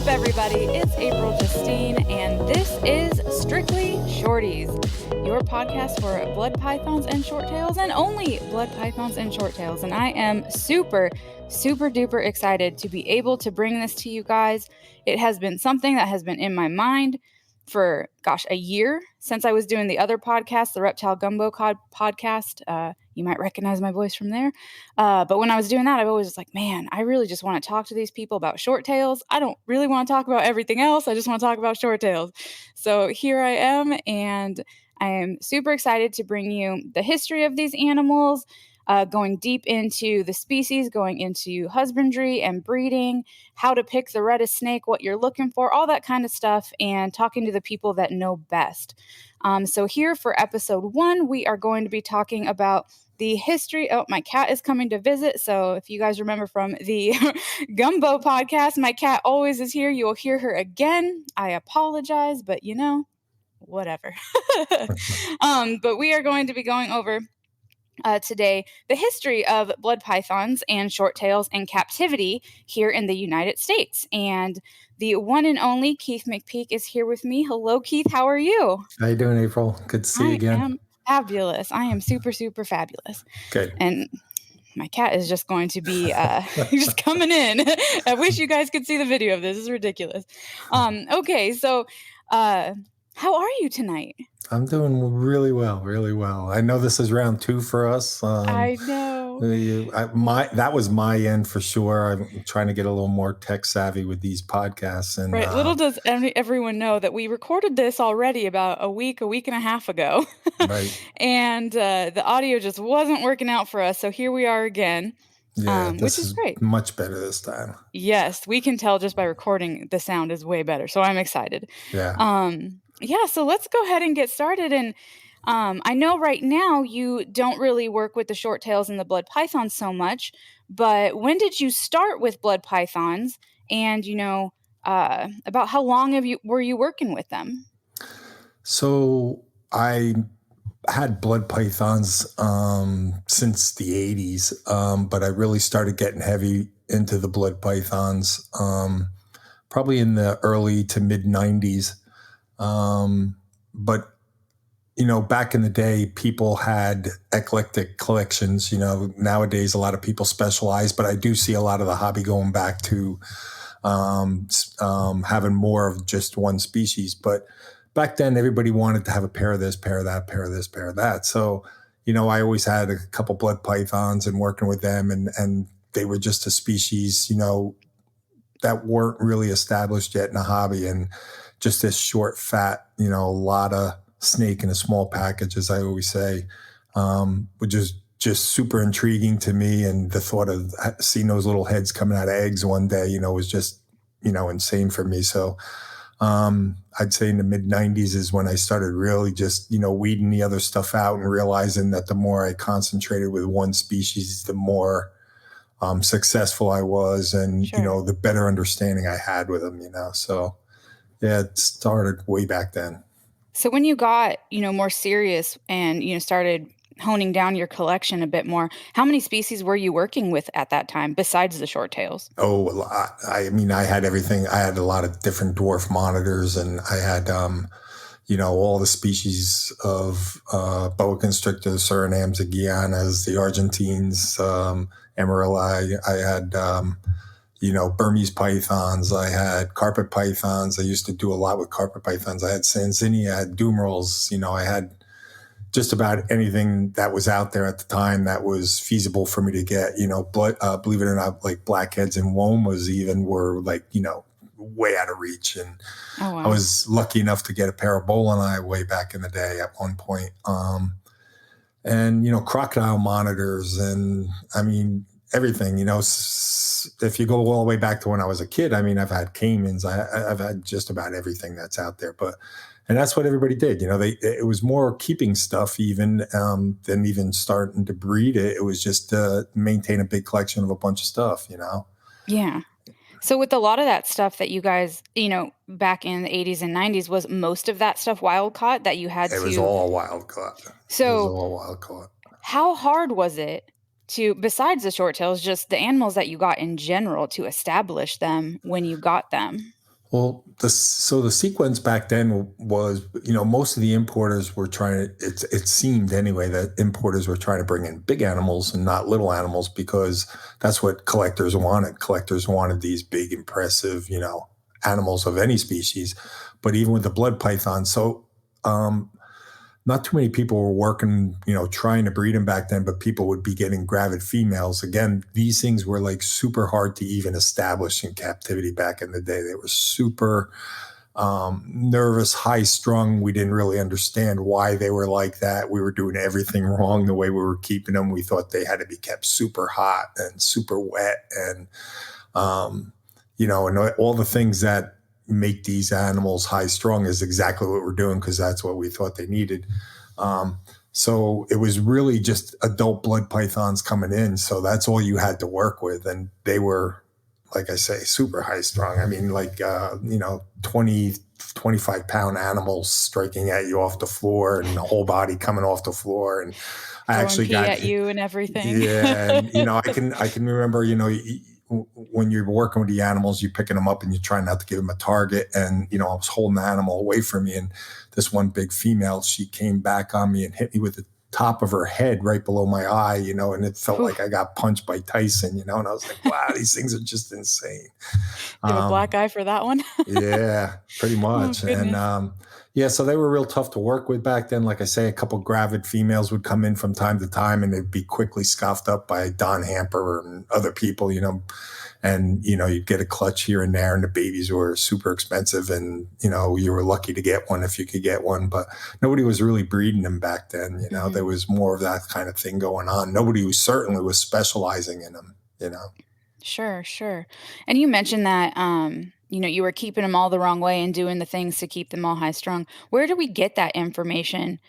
up, everybody? It's April Justine, and this is Strictly Shorties, your podcast for blood pythons and short tails, and only blood pythons and short tails. And I am super duper excited to be able to bring this to you guys. It has been something that has been in my mind for, a year since I was doing the other podcast, the Reptile Gumbo podcast. You might recognize my voice from there. But when I was doing that, I was just like, man, I really just want to talk to these people about short tails. I don't really want to talk about everything else. I just want to talk about short tails. So here I am, and I am super excited to bring you the history of these animals, going deep into the species, going into husbandry and breeding, how to pick the reddest snake, what you're looking for, all that kind of stuff, and talking to the people that know best. So here for episode 1, we are going to be talking about the history. Oh, my cat is coming to visit. So if you guys remember from the Gumbo podcast, my cat always is here. You will hear her again. I apologize, but whatever. But we are going to be going over today the history of blood pythons and short tails in captivity here in the United States. And the one and only Keith McPeek is here with me. Hello, Keith. How are you? How you doing, April? Good to see you again. I am fabulous. I am super fabulous. Good. And my cat is just going to be just coming in. I wish you guys could see the video of this. This is ridiculous. Okay, so how are you tonight? I'm doing really well. I know this is round 2 for us. I know. That was my end for sure. I'm trying to get a little more tech savvy with these podcasts. And right. Little does everyone know that we recorded this already about a week and a half ago. Right. And the audio just wasn't working out for us. So here we are again. Yeah, which is great. Much better this time. Yes, we can tell just by recording the sound is way better. So I'm excited. Yeah. Yeah, so let's go ahead and get started. And I know right now you don't really work with the short tails and the blood pythons so much, but when did you start with blood pythons? And, about how long were you working with them? So I had blood pythons since the 80s, but I really started getting heavy into the blood pythons probably in the early to mid 90s. But, back in the day, people had eclectic collections. Nowadays, a lot of people specialize, but I do see a lot of the hobby going back to having more of just one species. But back then, everybody wanted to have a pair of this, pair of that, pair of this, pair of that. So, I always had a couple blood pythons and working with them, and they were just a species, that weren't really established yet in the hobby. And just this short, fat, a lot of snake in a small package, as I always say, which is just super intriguing to me. And the thought of seeing those little heads coming out of eggs one day, was just, insane for me. So I'd say in the mid 90s is when I started really just, weeding the other stuff out and realizing that the more I concentrated with one species, the more successful I was, and, Sure. The better understanding I had with them, so. Yeah, it started way back then. So when you got, more serious and, started honing down your collection a bit more, how many species were you working with at that time besides the short tails? Oh, a lot. I had everything. I had a lot of different dwarf monitors, and I had, all the species of boa constrictors, Surinams, the Guianas, the Argentines, Emerald. I had Burmese pythons. I had carpet pythons. I used to do a lot with carpet pythons. I had Sanzinia, I had Dumerals. I had just about anything that was out there at the time that was feasible for me to get. Believe it or not, like blackheads and womas were like, way out of reach. And Oh, wow. I was lucky enough to get a pair of Bolini way back in the day at one point. And crocodile monitors, and everything, if you go all the way back to when I was a kid, I've had caimans, I've had just about everything that's out there, and that's what everybody did. It was more keeping stuff even than even starting to breed it. It was just to maintain a big collection of a bunch of stuff, Yeah. So with a lot of that stuff that you guys, back in the 80s and 90s, was most of that stuff wild caught that you had to? It was all wild caught. So it was all wild caught. How hard was it to, besides the short tails, just the animals that you got in general, to establish them when you got them? Well, so the sequence back then was, most of the importers were trying to, it seemed anyway that importers were trying to bring in big animals and not little animals because that's what collectors wanted. Collectors wanted these big, impressive, animals of any species. But even with the blood python, so not too many people were working, trying to breed them back then, but people would be getting gravid females. Again, these things were like super hard to even establish in captivity back in the day. They were super nervous, high strung. We didn't really understand why they were like that. We were doing everything wrong the way we were keeping them. We thought they had to be kept super hot and super wet and, and all the things that make these animals high strung is exactly what we're doing because that's what we thought they needed. So it was really just adult blood pythons coming in. So that's all you had to work with. And they were, like I say, super high strung. I mean, 20, 25-pound animals striking at you off the floor and the whole body coming off the floor. And I Throwing actually pee got at you and everything. Yeah. And, I can remember, when you're working with the animals, you're picking them up and you're trying not to give them a target. And, I was holding the animal away from me. And this one big female, she came back on me and hit me with the top of her head right below my eye, and it felt like I got punched by Tyson, and I was like, wow, these things are just insane. You have a black eye for that one? Yeah, pretty much. Oh, and so they were real tough to work with back then. Like I say, a couple gravid females would come in from time to time and they'd be quickly scoffed up by Don Hamper and other people, and, you'd get a clutch here and there and the babies were super expensive and, you were lucky to get one if you could get one, but nobody was really breeding them back then. Mm-hmm. There was more of that kind of thing going on. Nobody was certainly was specializing in them, Sure. And you mentioned that, you were keeping them all the wrong way and doing the things to keep them all high strung. Where do we get that information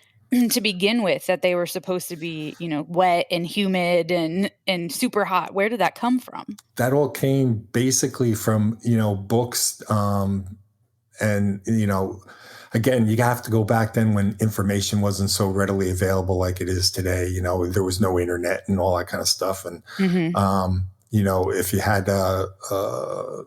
to begin with that they were supposed to be, wet and humid and super hot? Where did that come from? That all came basically from, books. And, again, you have to go back then when information wasn't so readily available like it is today. There was no internet and all that kind of stuff. And, Mm-hmm. If you had the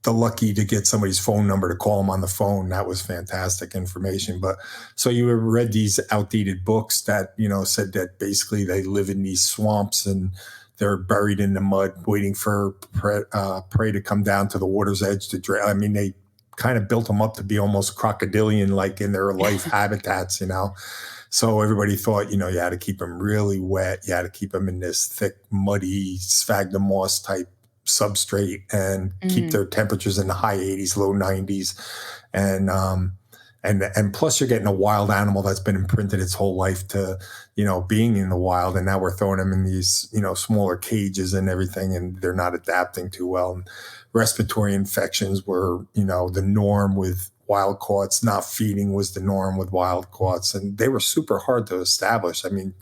lucky to get somebody's phone number to call them on the phone, that was fantastic information. But so you read these outdated books that, said that basically they live in these swamps and they're buried in the mud waiting for prey to come down to the water's edge to drink. I mean, they kind of built them up to be almost crocodilian like in their life habitats, So everybody thought, you had to keep them really wet. You had to keep them in this thick, muddy sphagnum moss type substrate and keep their temperatures in the high 80s, low 90s. And plus you're getting a wild animal that's been imprinted its whole life to, being in the wild. And now we're throwing them in these, smaller cages and everything, and they're not adapting too well. And respiratory infections were, the norm with wild caughts. Not feeding was the norm with wild caughts. And they were super hard to establish. I mean,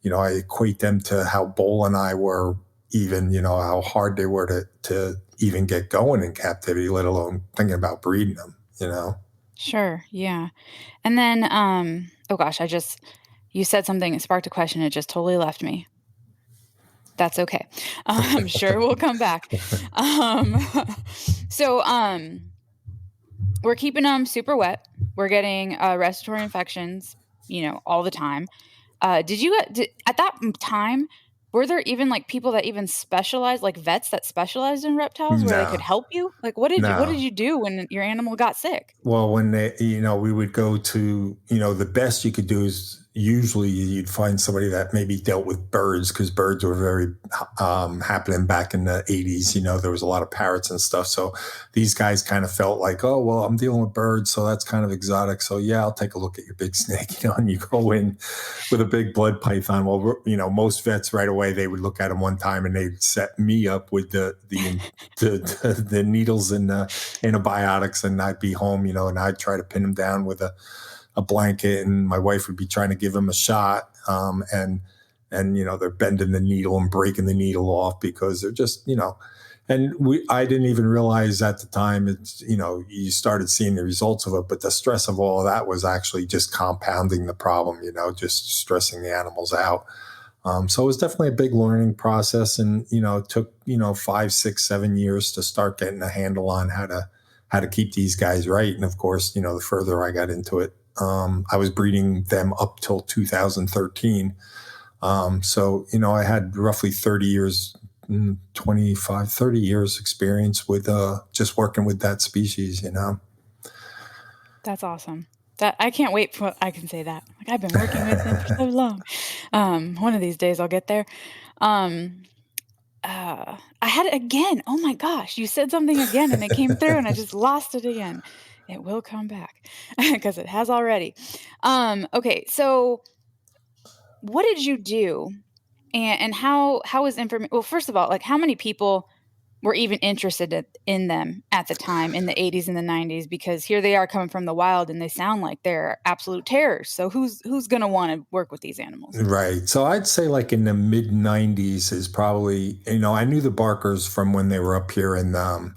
I equate them to how Bull and I were even, how hard they were to even get going in captivity, let alone thinking about breeding them, Sure. Yeah. And then, oh gosh, you said something, it sparked a question. It just totally left me. That's okay. I'm sure we'll come back. Um, so, we're keeping them super wet. We're getting respiratory infections, all the time. At that time, were there even like people that even specialized, like vets that specialized in reptiles where they could help you? Like, what did you do when your animal got sick? Well, when we would go to, the best you could do is usually you'd find somebody that maybe dealt with birds because birds were very happening back in the 80s. There was a lot of parrots and stuff. So these guys kind of felt like, oh, well, I'm dealing with birds, so that's kind of exotic. So yeah, I'll take a look at your big snake, and you go in with a big blood python. Well, most vets right away, they would look at them one time and they'd set me up with the needles and antibiotics, and I'd be home, and I'd try to pin them down with a blanket, and my wife would be trying to give him a shot. And they're bending the needle and breaking the needle off because they're just, I didn't even realize at the time it's, you started seeing the results of it, but the stress of all of that was actually just compounding the problem, just stressing the animals out. So it was definitely a big learning process, and, it took, 5, 6, 7 years to start getting a handle on how how to keep these guys right. And of course, the further I got into it, I was breeding them up till 2013. So, I had roughly 30 years, 25, 30 years experience with just working with that species. That's awesome. That I can't wait for I can say that. Like I've been working with them for so long. One of these days I'll get there. Um, I had it again. Oh my gosh, you said something again and it came through and I just lost it again. It will come back because it has already. Okay, so what did you do and how is information? Well, first of all, like how many people were even interested in them at the time in the 80s and the 90s? Because here they are coming from the wild and they sound like they're absolute terrors. So who's going to want to work with these animals? Right. So I'd say like in the mid 90s is probably, I knew the Barkers from when they were up here in the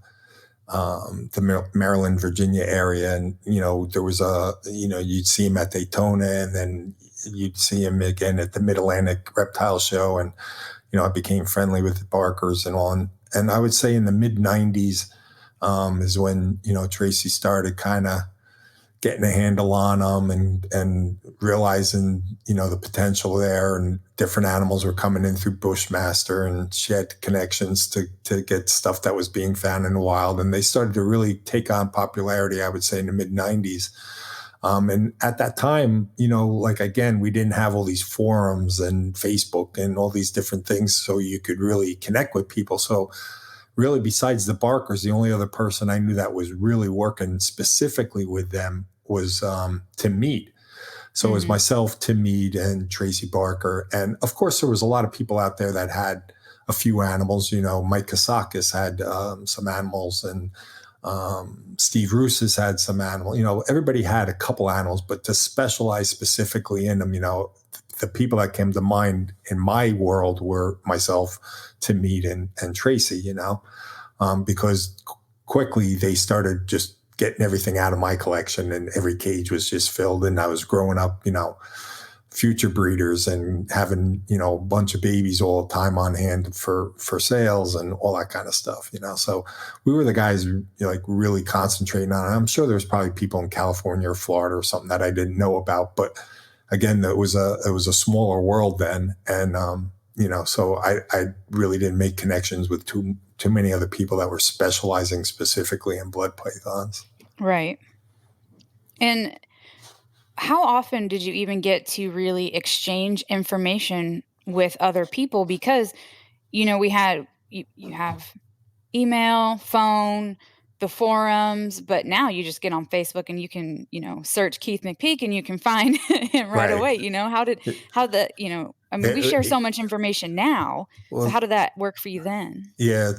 Maryland, Virginia area. And, there was you'd see him at Daytona and then you'd see him again at the Mid-Atlantic Reptile Show. And, I became friendly with the Barkers and all. And I would say in the mid 90s is when, Tracy started kind of getting a handle on them and realizing, the potential there, and different animals were coming in through Bushmaster, and she had connections to get stuff that was being found in the wild. And they started to really take on popularity, I would say, in the mid 90s. And at that time, like, again, we didn't have all these forums and Facebook and all these different things, so you could really connect with people. So really, besides the Barkers, the only other person I knew that was really working specifically with them was Tim Mead. So it was myself, Tim Mead, and Tracy Barker. And of course, there was a lot of people out there that had a few animals. Mike Kasakis had some animals, and Steve Roos had some animals. Everybody had a couple animals, but to specialize specifically in them, the people that came to mind in my world were myself, Tim Mead, and Tracy, because quickly they started just getting everything out of my collection, and every cage was just filled. And I was growing up, future breeders and having, a bunch of babies all the time on hand for sales and all that kind of stuff, So we were the guys like really concentrating on it. I'm sure there's probably people in California or Florida or something that I didn't know about, but again, it was a smaller world then. And, so I really didn't make connections with too many other people that were specializing specifically in blood pythons. Right. And how often did you even get to really exchange information with other people? Because, we had, you have email, phone, the forums, but now you just get on Facebook and you can, search Keith McPeek and you can find him right away. We share so much information now. Well, so how did that work for you then? Yeah.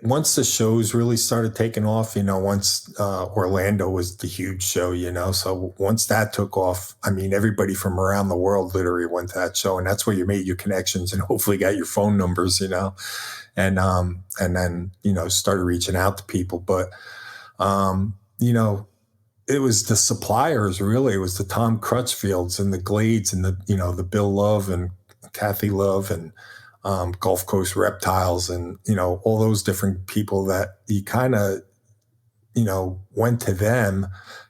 Once the shows really started taking off, once Orlando was the huge show, so once that took off, everybody from around the world literally went to that show, and that's where you made your connections and hopefully got your phone numbers, and then, started reaching out to people. But, it was the suppliers, really. It was the Tom Crutchfields and the Glades and the Bill Love and Kathy Love and Gulf Coast Reptiles and, all those different people that you kind of, went to them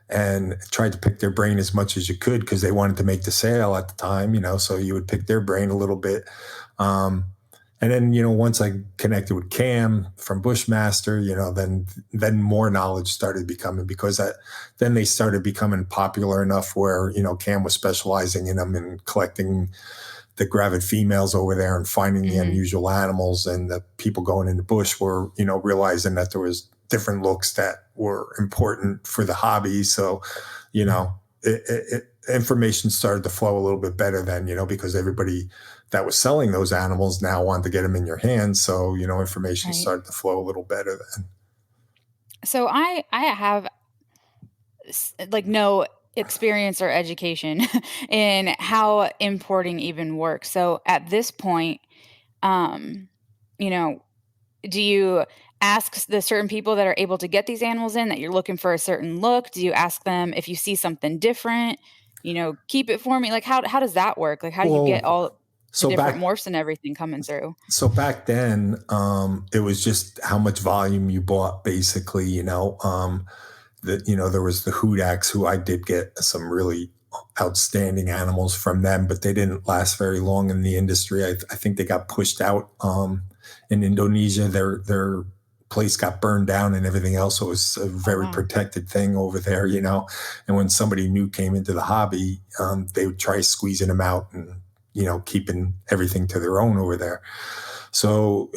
and tried to pick their brain as much as you could because they wanted to make the sale at the time, so you would pick their brain a little bit. And then, once I connected with Cam from Bushmaster, then more knowledge started becoming, because then they started becoming popular enough where, Cam was specializing in them and collecting the gravid females over there and finding the unusual animals, and the people going in the bush were, realizing that there was different looks that were important for the hobby. So, information started to flow a little bit better then, because everybody that was selling those animals now wanted to get them in your hands. So, information started to flow a little better then. So I have like no experience or education in how importing even works. So at this point, do you ask the certain people that are able to get these animals in that you're looking for a certain look? Do you ask them if you see something different, keep it for me? Like how does that work? Like how do you get all? the So different back morphs and everything coming through. so back then, it was just how much volume you bought, basically. There was the Hoodax, who I did get some really outstanding animals from them, but they didn't last very long in the industry. I think they got pushed out in Indonesia. Their place got burned down and everything else. So it was a Oh, very wow. protected thing over there. And when somebody new came into the hobby, they would try squeezing them out and keeping everything to their own over there. So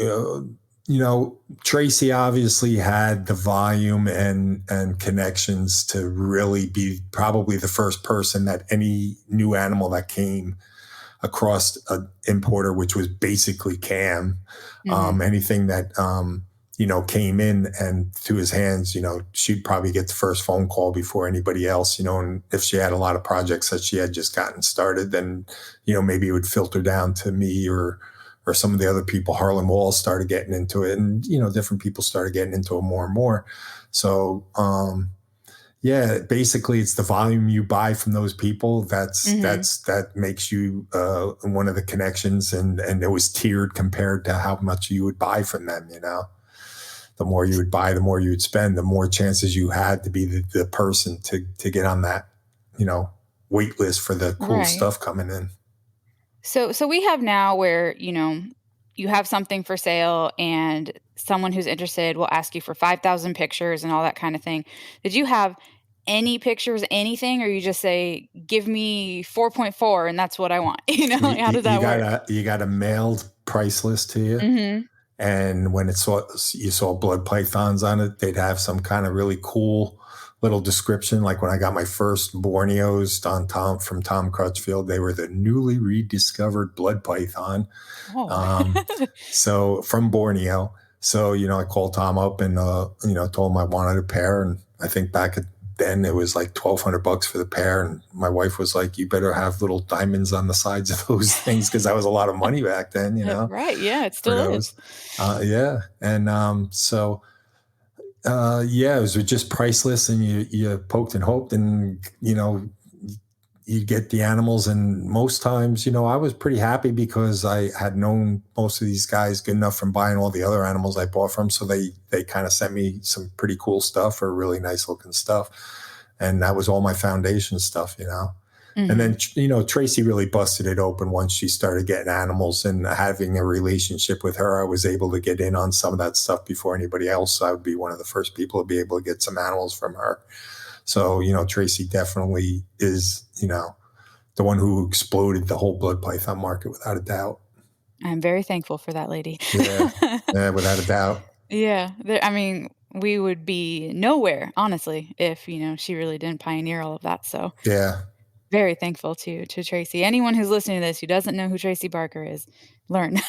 Tracy obviously had the volume and connections to really be probably the first person that any new animal that came across an importer, which was basically Cam, anything that came in and to his hands, she'd probably get the first phone call before anybody else, and if she had a lot of projects that she had just gotten started, then, maybe it would filter down to me or some of the other people. Harlan Walls started getting into it, and, different people started getting into it more and more. So, basically it's the volume you buy from those people. That makes you one of the connections, and it was tiered compared to how much you would buy from them. The more you would buy, the more you would spend, the more chances you had to be the person to get on that, wait list for the cool stuff coming in. So we have now where, you have something for sale and someone who's interested will ask you for 5,000 pictures and all that kind of thing. Did you have any pictures, anything, or you just say, give me 4.4 and that's what I want? How did that work? You got a mailed price list to you. Mm-hmm. And when you saw blood pythons on it, they'd have some kind of really cool little description. Like when I got my first Borneos from Tom Crutchfield, they were the newly rediscovered blood python. Oh. So from Borneo. So, I called Tom up and, told him I wanted a pair. And I think back then it was like $1,200 for the pair. And my wife was like, you better have little diamonds on the sides of those things, because that was a lot of money back then, Right. Yeah, it still is. Yeah. And it was just priceless, and you poked and hoped, and, you get the animals. And most times, I was pretty happy because I had known most of these guys good enough from buying all the other animals I bought from. So they kind of sent me some pretty cool stuff, or really nice looking stuff. And that was all my foundation stuff, And then, Tracy really busted it open once she started getting animals, and having a relationship with her, I was able to get in on some of that stuff before anybody else. I would be one of the first people to be able to get some animals from her. So, Tracy definitely is, the one who exploded the whole blood python market, without a doubt. I'm very thankful for that lady. Yeah, without a doubt. Yeah. We would be nowhere, honestly, if, she really didn't pioneer all of that. So Yeah. very thankful to Tracy. Anyone who's listening to this who doesn't know who Tracy Barker is, learn.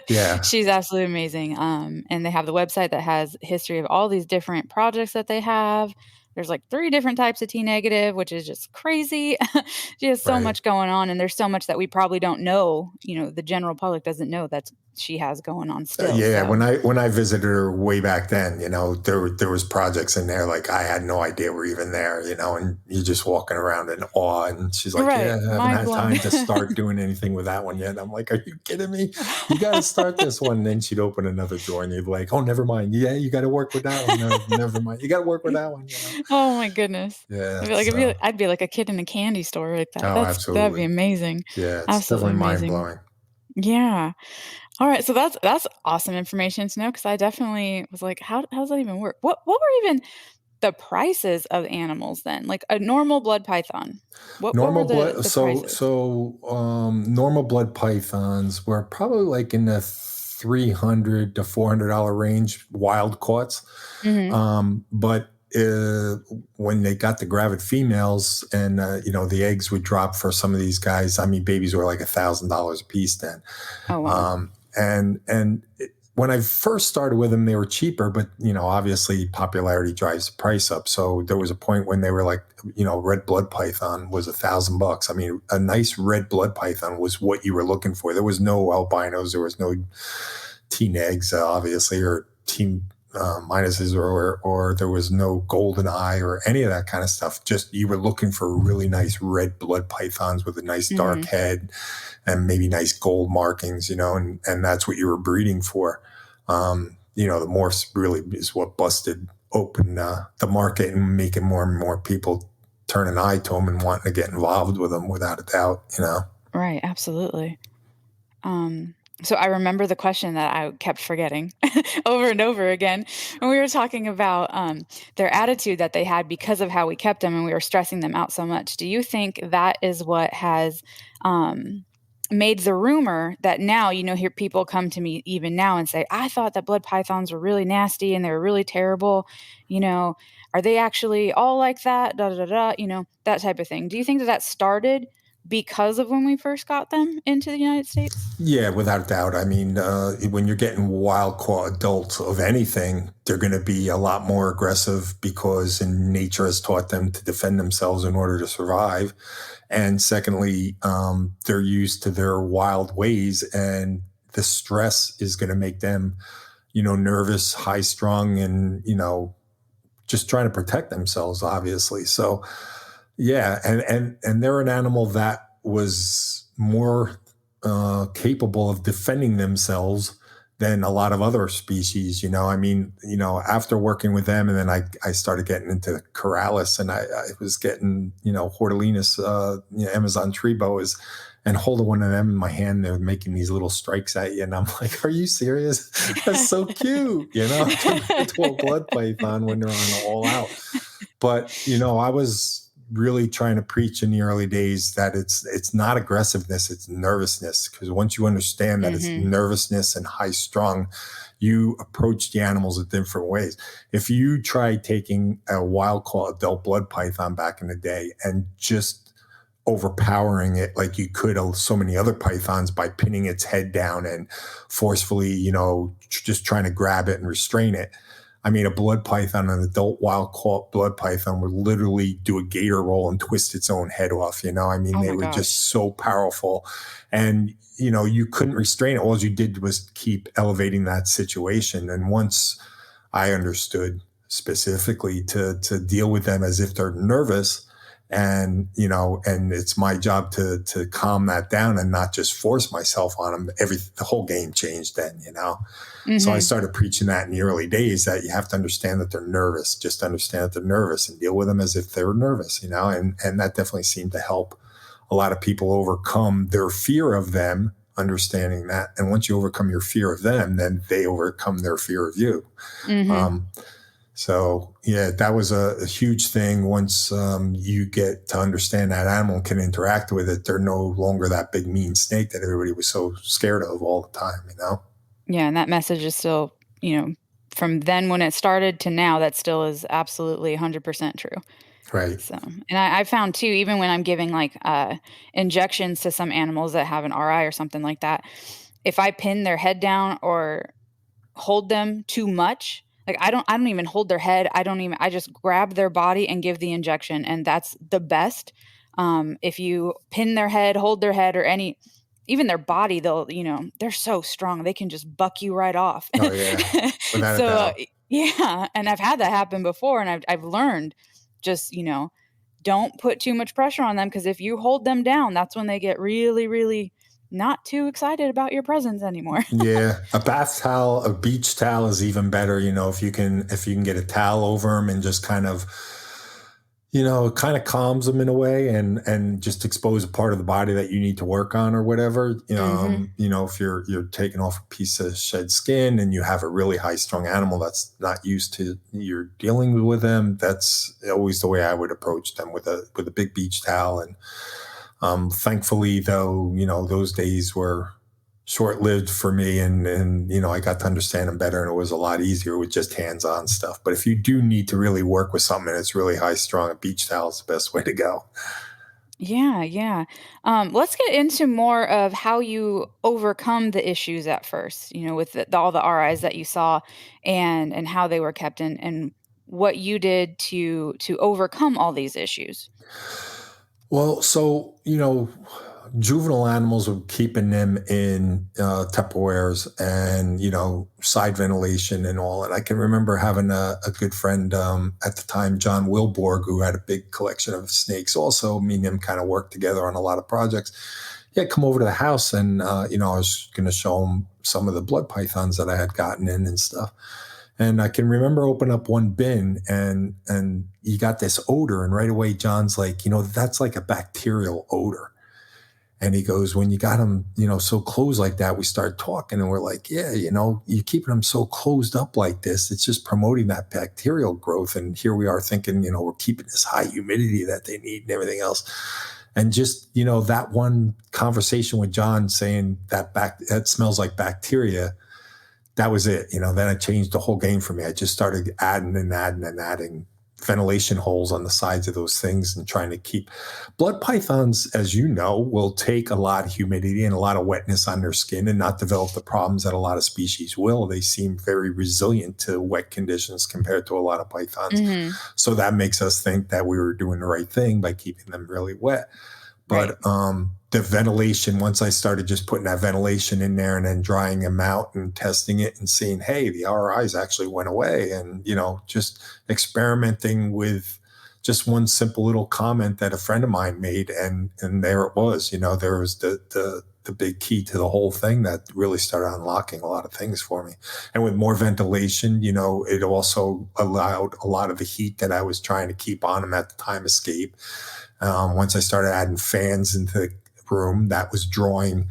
Yeah. She's absolutely amazing. And they have the website that has history of all these different projects that they have. There's like 3 different types of T negative, which is just crazy. She has so much going on, and there's so much that we probably don't know. The general public doesn't know that she has going on still. Yeah, so. when I visited her way back then, there was projects in there like I had no idea were even there, and you're just walking around in awe. And she's like, Right. "Yeah, I haven't had time to start doing anything with that one yet." And I'm like, "Are you kidding me? You got to start this one." And then she'd open another drawer, and you'd be like, "Oh, never mind. Yeah, you got to work with that one. No, never mind. You got to work with that one." Oh my goodness. Yeah, I'd be like a kid in a candy store like that. Oh, That'd be absolutely. amazing. Yeah, it's Absolutely definitely amazing. mind-blowing. Yeah. All right. So that's awesome information to know, because I definitely was like, how does that even work? What were even the prices of animals then? Like a normal blood python. What Normal were the blood. prices? Normal blood pythons were probably like in the $300 to $400 range, wild caughts. But when they got the gravid females, and the eggs would drop for some of these guys. I mean, babies were like $1,000 a piece then. Oh wow. When I first started with them, they were cheaper, but obviously popularity drives the price up. So there was a point when they were like, red blood python was $1,000. I mean, a nice red blood python was what you were looking for. There was no albinos, there was no T-negs, obviously, or minuses or there was no golden eye or any of that kind of stuff. Just you were looking for really nice red blood pythons with a nice dark head and maybe nice gold markings, and that's what you were breeding for. The morphs really is what busted open the market and making more and more people turn an eye to them and wanting to get involved with them without a doubt, Right, absolutely. So I remember the question that I kept forgetting over and over again when we were talking about their attitude that they had because of how we kept them and we were stressing them out so much. Do you think that is what has made the rumor that now, hear people come to me even now and say, I thought that blood pythons were really nasty and they were really terrible. Are they actually all like that? Da, da, da, da, that type of thing. Do you think that started because of when we first got them into the United States? Yeah, without a doubt. I mean, when you're getting wild caught adults of anything, they're going to be a lot more aggressive because nature has taught them to defend themselves in order to survive. And secondly, they're used to their wild ways, and the stress is going to make them, nervous, high strung, and, just trying to protect themselves, obviously. So, yeah, and they're an animal that was more capable of defending themselves than a lot of other species. I mean, after working with them, and then I started getting into Corrales, and I was getting, Hordelinus, Amazon tree boas, and holding one of them in my hand, they're making these little strikes at you. And I'm like, are you serious? That's so cute, compared to a blood python when they're on all out. But, I was really trying to preach in the early days that it's not aggressiveness, it's nervousness. Because once you understand that it's nervousness and high strung, you approach the animals in different ways. If you try taking a wild caught adult blood python back in the day and just overpowering it like you could so many other pythons by pinning its head down and forcefully, just trying to grab it and restrain it. I mean, a blood python, an adult wild caught blood python would literally do a gator roll and twist its own head off. I mean, they were just so powerful, and, you couldn't restrain it. All you did was keep elevating that situation. And once I understood specifically to deal with them as if they're nervous, and it's my job to calm that down and not just force myself on them. The whole game changed then. So I started preaching that in the early days, that you have to understand that they're nervous. Just understand that they're nervous and deal with them as if they're nervous. And that definitely seemed to help a lot of people overcome their fear of them, understanding that. And once you overcome your fear of them, then they overcome their fear of you. So, yeah, that was a huge thing. Once you get to understand that animal can interact with it, they're no longer that big mean snake that everybody was so scared of all the time, Yeah, and that message is still, from then when it started to now, that still is absolutely 100% true. Right. So, and I found too, even when I'm giving like injections to some animals that have an RI or something like that, if I pin their head down or hold them too much, like I don't even hold their head. I just grab their body and give the injection, and that's the best. If you pin their head, hold their head, or even their body, they're so strong. They can just buck you right off. Oh, yeah. Without a So, doubt. yeah, and I've had that happen before, and I've learned just, don't put too much pressure on them, because if you hold them down, that's when they get really, really not too excited about your presence anymore. Yeah, a bath towel, a beach towel is even better. If you can get a towel over them and just kind of, it kind of calms them in a way, and just expose a part of the body that you need to work on or whatever. If you're taking off a piece of shed skin and you have a really high strung animal that's not used to you're dealing with them, that's always the way I would approach them, with a big beach towel. And thankfully, though, those days were short-lived for me, and I got to understand them better, and it was a lot easier with just hands-on stuff. But if you do need to really work with something and it's really high-strung, a beach towel is the best way to go. Yeah, yeah. Let's get into more of how you overcome the issues at first, with all the RIs that you saw, and how they were kept, and what you did to overcome all these issues. Well, so, juvenile animals were keeping them in Tupperwares and, side ventilation and all. And I can remember having a good friend at the time, John Wilborg, who had a big collection of snakes. Also, me and him kind of worked together on a lot of projects. He had come over to the house and, I was going to show him some of the blood pythons that I had gotten in and stuff. And I can remember opening up one bin and you got this odor. And right away, John's like, that's like a bacterial odor. And he goes, when you got them, so closed like that, we started talking and we're like, yeah, you're keeping them so closed up like this. It's just promoting that bacterial growth. And here we are thinking, we're keeping this high humidity that they need and everything else. And just, that one conversation with John saying that smells like bacteria, that was it. Then it changed the whole game for me. I just started adding ventilation holes on the sides of those things and trying to keep blood pythons, as you know, will take a lot of humidity and a lot of wetness on their skin and not develop the problems that a lot of species will. They seem very resilient to wet conditions compared to a lot of pythons. Mm-hmm. So that makes us think that we were doing the right thing by keeping them really wet. But the ventilation, once I started just putting that ventilation in there and then drying them out and testing it and seeing, hey, the RIs actually went away. And, just experimenting with just one simple little comment that a friend of mine made. And there it was, there was the big key to the whole thing that really started unlocking a lot of things for me. And with more ventilation, it also allowed a lot of the heat that I was trying to keep on them at the time escape. Once I started adding fans into the room, that was drawing,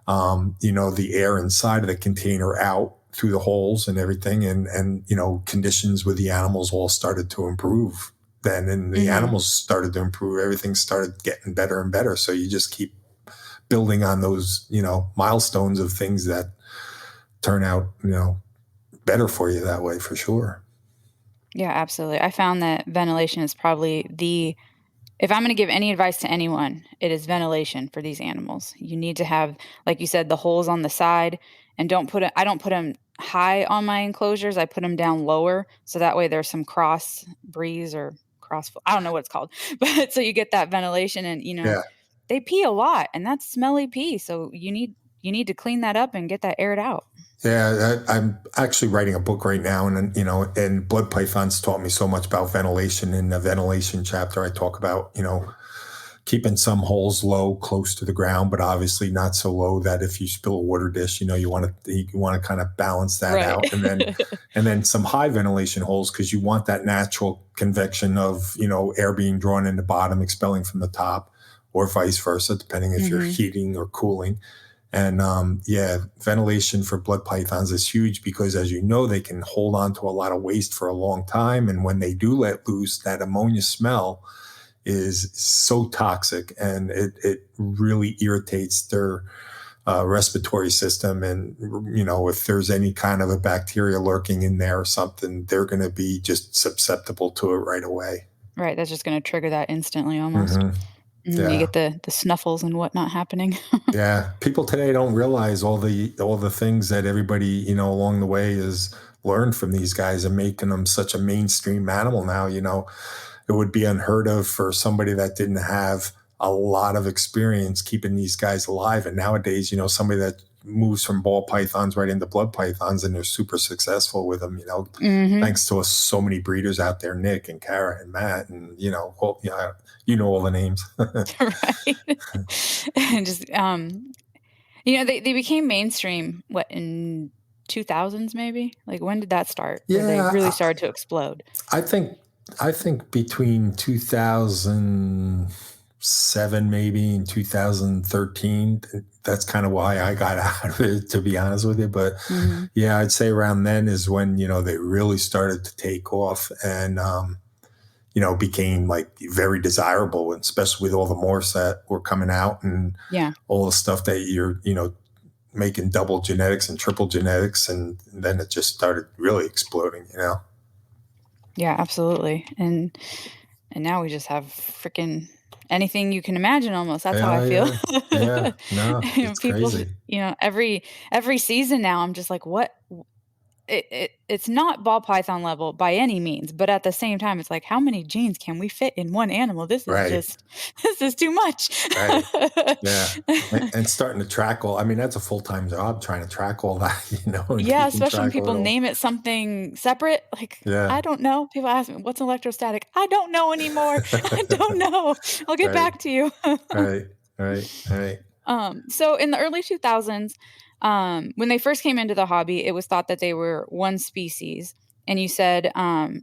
the air inside of the container out through the holes and everything. And conditions with the animals all started to improve then. And the animals started to improve. Everything started getting better and better. So you just keep building on those, milestones of things that turn out, better for you that way for sure. Yeah, absolutely. I found that ventilation is probably if I'm going to give any advice to anyone, it is ventilation for these animals. You need to have, like you said, the holes on the side, and I don't put them high on my enclosures. I put them down lower. So that way there's some cross breeze or I don't know what it's called, but so you get that ventilation and, they pee a lot and that's smelly pee. So you need to clean that up and get that aired out. Yeah, I'm actually writing a book right now, and blood pythons taught me so much about ventilation. In the ventilation chapter, I talk about, keeping some holes low, close to the ground, but obviously not so low that if you spill a water dish, you want to kind of balance that out, and then some high ventilation holes because you want that natural convection of air being drawn in the bottom, expelling from the top, or vice versa, depending if you're heating or cooling. And ventilation for blood pythons is huge because, as you know, they can hold on to a lot of waste for a long time. And when they do let loose, that ammonia smell is so toxic and it really irritates their respiratory system. And, if there's any kind of a bacteria lurking in there or something, they're going to be just susceptible to it right away. Right. That's just going to trigger that instantly almost. Yeah. You get the snuffles and whatnot happening. Yeah. People today don't realize all the things that everybody, along the way has learned from these guys and making them such a mainstream animal now. It would be unheard of for somebody that didn't have a lot of experience keeping these guys alive. And nowadays, somebody that moves from ball pythons right into blood pythons and they're super successful with them, thanks to so many breeders out there, Nick and Kara and Matt, and, all the names. Right. And just, they became mainstream, in 2000s maybe? Like when did that start? Yeah. Where they really started to explode? I think between 2007 maybe and 2013, that's kind of why I got out of it, to be honest with you. But yeah, I'd say around then is when, they really started to take off and, became like very desirable, and especially with all the morphs that were coming out and all the stuff that you're, making double genetics and triple genetics. And then it just started really exploding, Yeah, absolutely. And now we just have freaking anything you can imagine almost. That's how I feel. No, it's People, crazy. every season now I'm just like, what it's not ball python level by any means, but at the same time, it's like, how many genes can we fit in one animal? This is Right. just this is too much. Right. Yeah. And starting to track all, I mean, that's a full-time job trying to track all that, and Yeah, keeping especially when track of it people all. name it something separate. Like, Yeah. I don't know. People ask me, "What's electrostatic?" I don't know anymore. I don't know. I'll get Right. back to you. Right. Right. Right. So in the early 2000s, when they first came into the hobby, it was thought that they were one species. And you said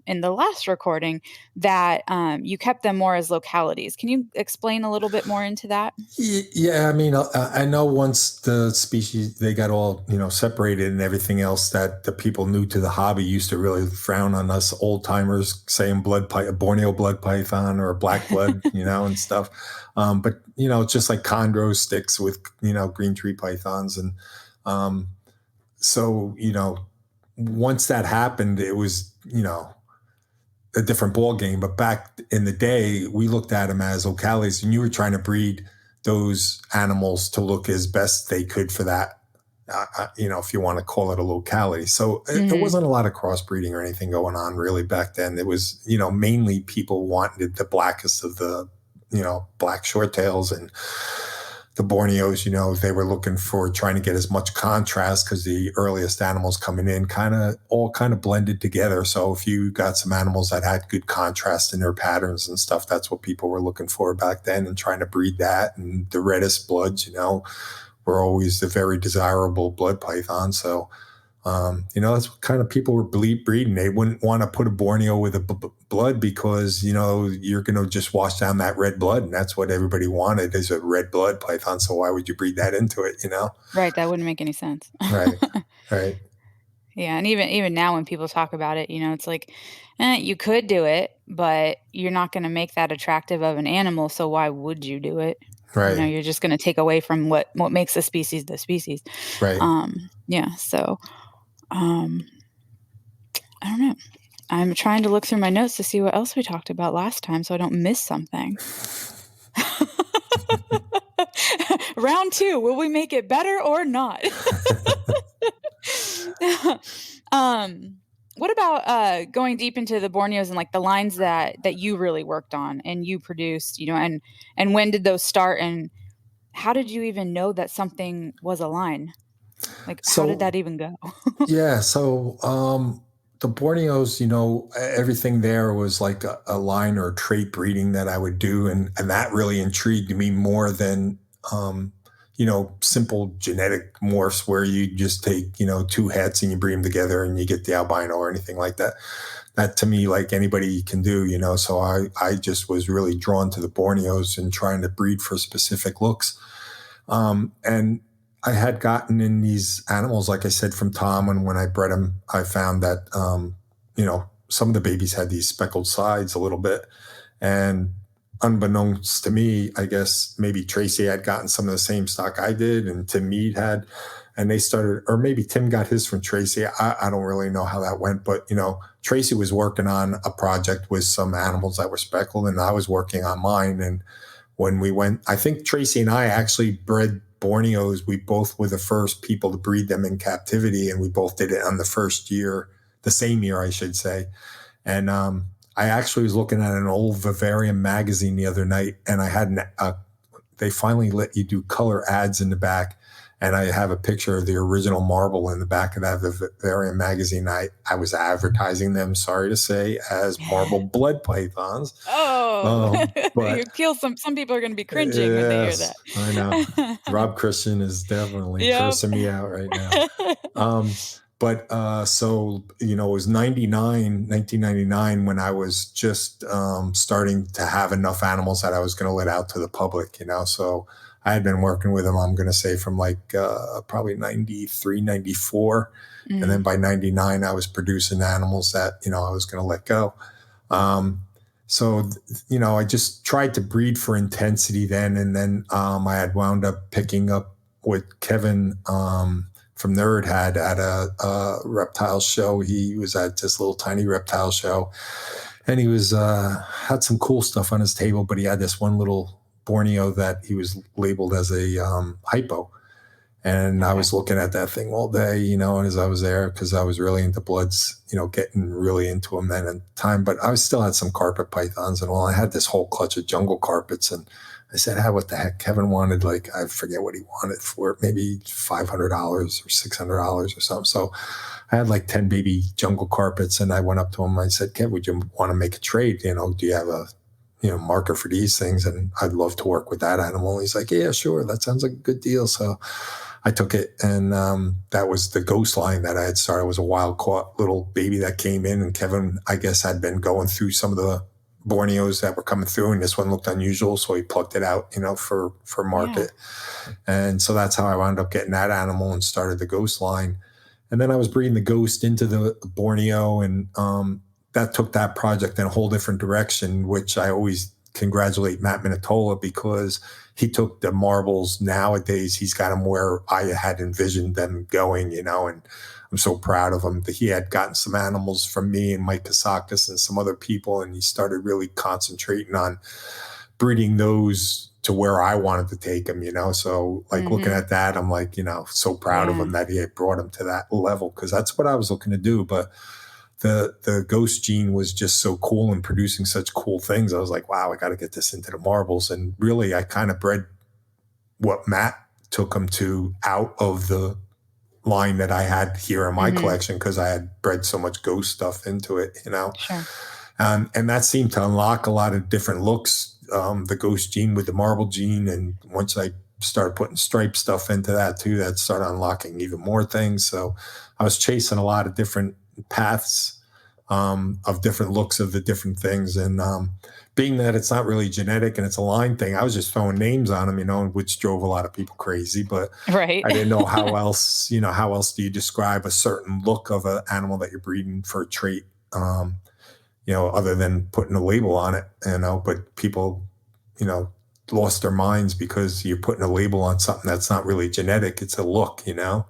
in the last recording that you kept them more as localities. Can you explain a little bit more into that? Yeah, I mean, I know once the species they got all separated and everything else, that the people new to the hobby used to really frown on us old timers saying Borneo blood python or black blood, and stuff. But it's just like chondro sticks with green tree pythons, and um, so once that happened, it was a different ball game. But back in the day, we looked at them as localities, and you were trying to breed those animals to look as best they could for that. If you want to call it a locality. So there Hmm. wasn't a lot of crossbreeding or anything going on really back then. It was, mainly people wanted the blackest of the, black short tails and the Borneos, they were looking for trying to get as much contrast because the earliest animals coming in all blended together. So if you got some animals that had good contrast in their patterns and stuff, that's what people were looking for back then and trying to breed that. And the reddest bloods, were always the very desirable blood python. So that's what kind of people were breeding. They wouldn't want to put a Borneo with a blood because, you're going to just wash down that red blood. And that's what everybody wanted, is a red blood python. So why would you breed that into it, Right, that wouldn't make any sense. Right. Right. Yeah, and even now when people talk about it, it's like, you could do it, but you're not going to make that attractive of an animal. So why would you do it? Right. You're just going to take away from what makes the species the species. Right. Yeah. So, um, I don't know. I'm trying to look through my notes to see what else we talked about last time, so I don't miss something. Round 2, will we make it better or not? What about going deep into the Borneos and like the lines that you really worked on and you produced, and when did those start, and how did you even know that something was a line? Like, how did So, that even go? yeah. So, the Borneos, everything there was like a line or a trait breeding that I would do. And that really intrigued me more than, simple genetic morphs where you just take, two hets and you breed them together and you get the albino or anything like that. That to me, like anybody can do, so I just was really drawn to the Borneos and trying to breed for specific looks. And I had gotten in these animals, like I said, from Tom. And when I bred them, I found that, some of the babies had these speckled sides a little bit. And unbeknownst to me, I guess maybe Tracy had gotten some of the same stock I did, and Tim Mead had, and they started, or maybe Tim got his from Tracy. I don't really know how that went, but Tracy was working on a project with some animals that were speckled, and I was working on mine. And when we went, I think Tracy and I actually bred Borneos. We both were the first people to breed them in captivity, and we both did it on the same year, I should say. And I actually was looking at an old Vivarium magazine the other night, and I had they finally let you do color ads in the back. And I have a picture of the original marble in the back of that Vivarium magazine. I was advertising them, sorry to say, as marble blood pythons. Oh, But you kill some people are going to be cringing when they hear yes, I know. that. Rob Christian is definitely Yep. cursing me out right now. But so, it was 1999 when I was just starting to have enough animals that I was going to let out to the public, So I had been working with them, I'm going to say, from like probably 93, 94. And then by 99, I was producing animals that, I was going to let go. So, I just tried to breed for intensity then. And then I had wound up picking up with Kevin from Nerd had at a reptile show. He was at this little tiny reptile show, and he was had some cool stuff on his table, but he had this one little Borneo that he was labeled as a hypo. And I was looking at that thing all day, you know, as I was there, because I was really into bloods, you know, getting really into them then at the time. But I still had some carpet pythons and all. I had this whole clutch of jungle carpets. And I said, what the heck? Kevin wanted, like, I forget what he wanted for it, maybe $500 or $600 or something. So I had like 10 baby jungle carpets. And I went up to him. I said, Kev, would you want to make a trade? You know, do you have a, you know, marker for these things? And I'd love to work with that animal. He's like, yeah, sure. That sounds like a good deal. So I took it, and that was the ghost line that I had started. It was a wild caught little baby that came in, and Kevin, I guess, had been going through some of the Borneos that were coming through, and this one looked unusual, so he plucked it out, you know, for market. Yeah. And so that's how I wound up getting that animal and started the ghost line. And then I was breeding the ghost into the Borneo, and that took that project in a whole different direction, which I always congratulate Matt Minatola, because he took the marbles. Nowadays, he's got them where I had envisioned them going, you know, and I'm so proud of him. He had gotten some animals from me and Mike Kasakis and some other people, and he started really concentrating on breeding those to where I wanted to take him, you know. So like looking at that, I'm like, you know, so proud of him that he had brought him to that level, because that's what I was looking to do. But the ghost gene was just so cool and producing such cool things. I was like, wow, I got to get this into the marbles. And really, I kind of bred what Matt took him to out of the line that I had here in my collection, because I had bred so much ghost stuff into it, you know. Sure. And that seemed to unlock a lot of different looks, the ghost gene with the marble gene. And once I started putting stripe stuff into that too, that started unlocking even more things. So I was chasing a lot of different paths of different looks of the different things. And being that it's not really genetic and it's a line thing, I was just throwing names on them, you know, which drove a lot of people crazy. But I didn't know how else do you describe a certain look of an animal that you're breeding for a trait, you know, other than putting a label on it, you know. But people, you know, lost their minds because you're putting a label on something that's not really genetic. It's a look, you know.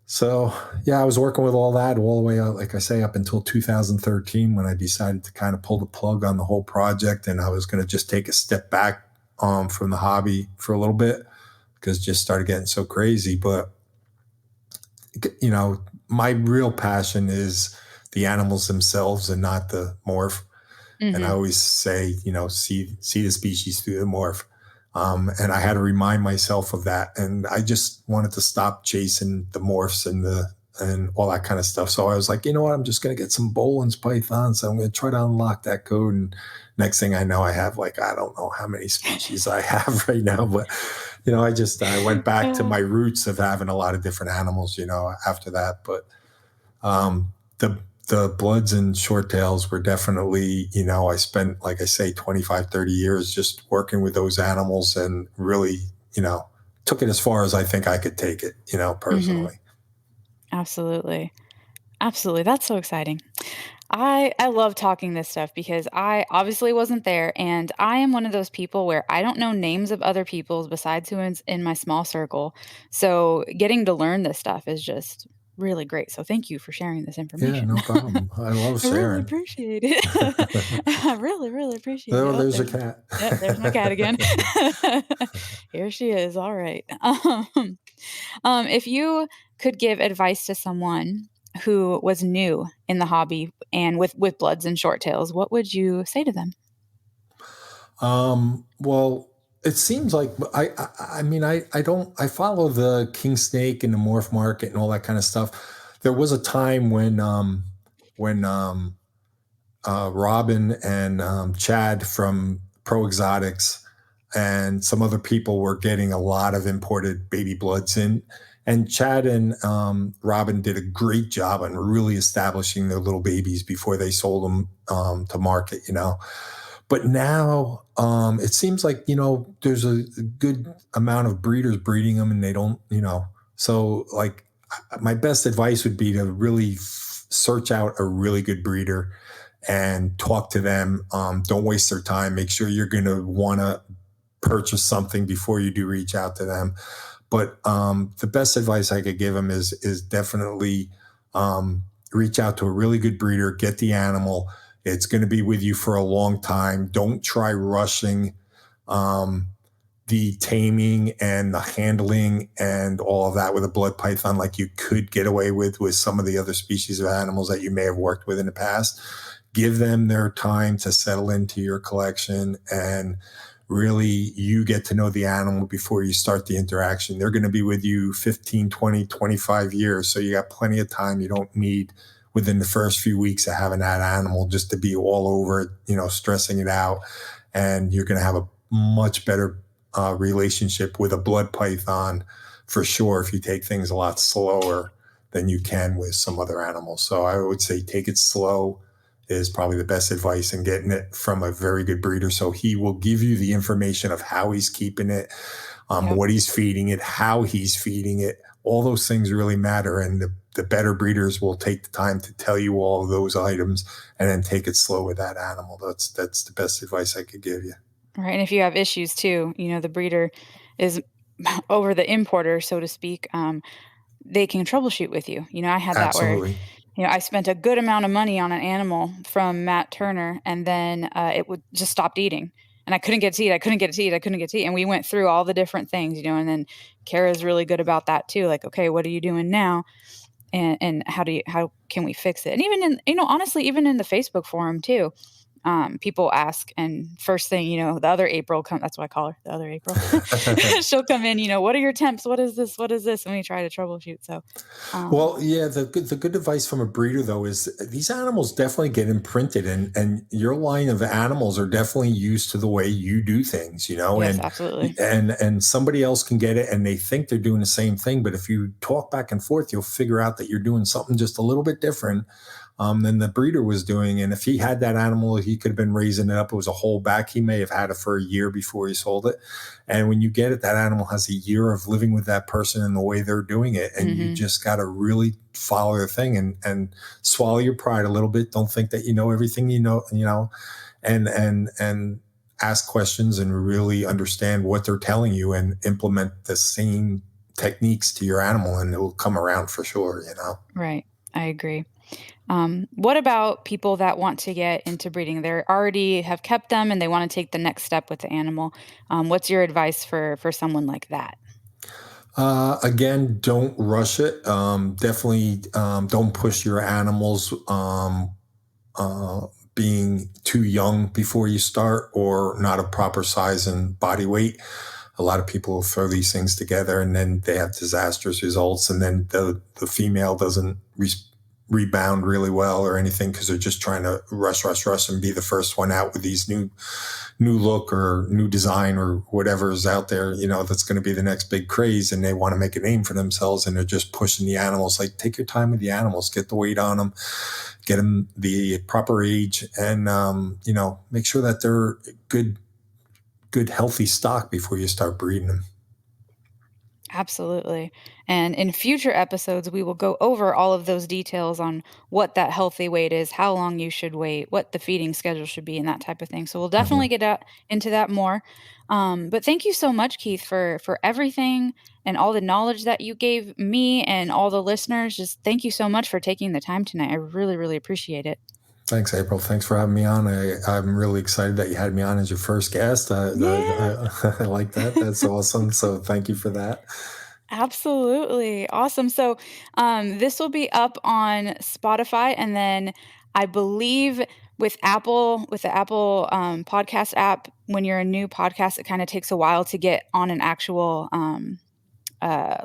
So, yeah, I was working with all that all the way out, like I say, up until 2013, when I decided to kind of pull the plug on the whole project, and I was going to just take a step back from the hobby for a little bit, because it just started getting so crazy. But, you know, my real passion is the animals themselves and not the morph. And I always say, you know, see the species through the morph. And I had to remind myself of that. And I just wanted to stop chasing the morphs and all that kind of stuff. So I was like, you know what, I'm just going to get some Boland's pythons. I'm going to try to unlock that code. And next thing I know, I have like, I don't know how many species I have right now, but, you know, I went back to my roots of having a lot of different animals, you know, after that. But the bloods and short tails were definitely, you know, I spent, like I say, 25, 30 years just working with those animals, and really, you know, took it as far as I think I could take it, you know, personally. Absolutely. Absolutely. That's so exciting. I love talking this stuff because I obviously wasn't there, and I am one of those people where I don't know names of other people's besides who is in my small circle. So getting to learn this stuff is just really great. So thank you for sharing this Yeah, information. no problem. I love I really sharing. appreciate it. I really, really appreciate it. Oh, Oh, there's a cat. yep, there's my cat again. Here she is. All right. If you could give advice to someone who was new in the hobby and with bloods and short tails, what would you say to them? Well, it seems like I mean, I follow the king snake and the morph market and all that kind of stuff. There was a time when Robin and Chad from Pro Exotics and some other people were getting a lot of imported baby bloods in. And Chad and Robin did a great job on really establishing their little babies before they sold them to market, you know. But now it seems like, you know, there's a good amount of breeders breeding them, and they don't, you know. So like my best advice would be to really search out a really good breeder and talk to them. Don't waste their time. Make sure you're going to want to purchase something before you do reach out to them. But the best advice I could give them is definitely reach out to a really good breeder, get the animal. It's going to be with you for a long time. Don't try rushing the taming and the handling and all of that with a blood python like you could get away with some of the other species of animals that you may have worked with in the past. Give them their time to settle into your collection, and really you get to know the animal before you start the interaction. They're going to be with you 15, 20, 25 years. So you got plenty of time. You don't need within the first few weeks of having that animal just to be all over it, stressing it out. And you're going to have a much better relationship with a blood python for sure if you take things a lot slower than you can with some other animals. So I would say take it slow is probably the best advice, and getting it from a very good breeder. So he will give you the information of how he's keeping it, what he's feeding it, how he's feeding it. All those things really matter. And the better breeders will take the time to tell you all of those items, and then take it slow with that animal. That's the best advice I could give you. Right. And if you have issues too, the breeder is over the importer, so to speak. They can troubleshoot with you. I had that where, Absolutely. I spent a good amount of money on an animal from Matt Turner, and then it would just stopped eating. And I couldn't get to eat. I couldn't get to eat. I couldn't get to eat. And we went through all the different things, and then Kara's really good about that too. Like, okay, what are you doing now? And how can we fix it? And even in, honestly, even in the Facebook forum too, people ask, and first thing, the other April that's why I call her the other April. She'll come in, what are your temps? What is this? What is this? And we try to troubleshoot. So, well, yeah, the good advice from a breeder though is these animals definitely get imprinted, and your line of animals are definitely used to the way you do things, yes, and absolutely. and somebody else can get it and they think they're doing the same thing, but if you talk back and forth, you'll figure out that you're doing something just a little bit different than the breeder was doing. And if he had that animal, he could have been raising it up. It was a whole back. He may have had it for a year before he sold it. And when you get it, that animal has a year of living with that person and the way they're doing it. And you just got to really follow the thing and swallow your pride a little bit. Don't think that you know everything, and ask questions and really understand what they're telling you and implement the same techniques to your animal, and it will come around for sure, Right. I agree. What about people that want to get into breeding? They already have kept them and they want to take the next step with the animal. What's your advice for someone like that? Again, don't rush it. Definitely don't push your animals being too young before you start, or not a proper size and body weight. A lot of people throw these things together and then they have disastrous results, and then the female doesn't rebound really well or anything because they're just trying to rush and be the first one out with these new look or new design or whatever is out there, that's going to be the next big craze, and they want to make a name for themselves, and they're just pushing the animals. Like, take your time with the animals, get the weight on them, get them the proper age, and make sure that they're good healthy stock before you start breeding them. Absolutely. And in future episodes, we will go over all of those details on what that healthy weight is, how long you should wait, what the feeding schedule should be, and that type of thing. So we'll definitely get into that more. But thank you so much, Keith, for everything and all the knowledge that you gave me and all the listeners. Just thank you so much for taking the time tonight. I really, really appreciate it. Thanks, April. Thanks for having me on. I'm really excited that you had me on as your first guest. I like that. That's awesome. So thank you for that. Absolutely. Awesome. So this will be up on Spotify, and then I believe with the Apple podcast app, when you're a new podcast, it kind of takes a while to get on an actual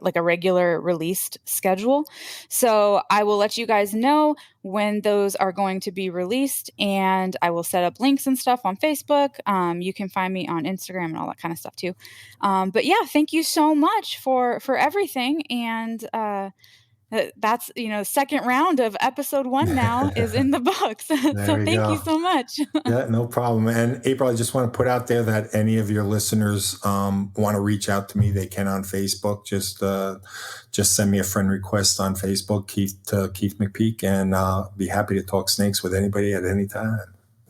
like a regular released schedule. So I will let you guys know when those are going to be released, and I will set up links and stuff on Facebook. You can find me on Instagram and all that kind of stuff too. But yeah, thank you so much for everything. And that's, second round of episode 1 now is in the books. So thank you so much. Yeah, no problem. And April, I just want to put out there that any of your listeners want to reach out to me, they can on Facebook. Just send me a friend request on Facebook, Keith McPeek, and be happy to talk snakes with anybody at any time.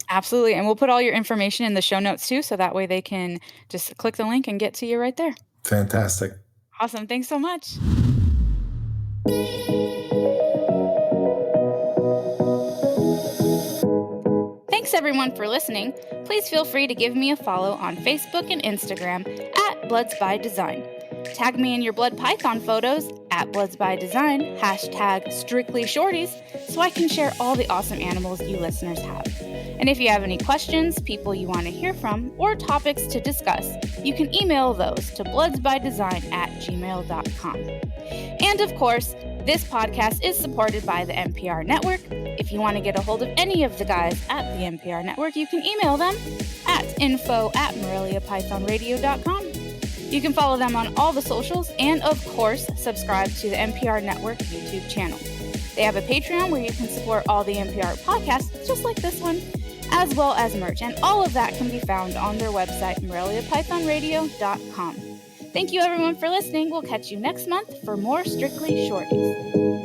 Absolutely. And we'll put all your information in the show notes too, so that way they can just click the link and get to you right there. Fantastic. Awesome. Thanks so much. Thanks everyone for listening. Please feel free to give me a follow on Facebook and Instagram at Bloods by Design. Tag me in your blood python photos at Bloods by Design, hashtag Strictly Shorties, so I can share all the awesome animals you listeners have. And if you have any questions, people you want to hear from, or topics to discuss, you can email those to bloodsbydesign@gmail.com. And of course, this podcast is supported by the NPR Network. If you want to get a hold of any of the guys at the NPR Network, you can email them at info@moreliapythonradio.com. You can follow them on all the socials and, of course, subscribe to the NPR Network YouTube channel. They have a Patreon where you can support all the NPR podcasts, just like this one, as well as merch. And all of that can be found on their website, moreliapythonradio.com. Thank you, everyone, for listening. We'll catch you next month for more Strictly Shorties.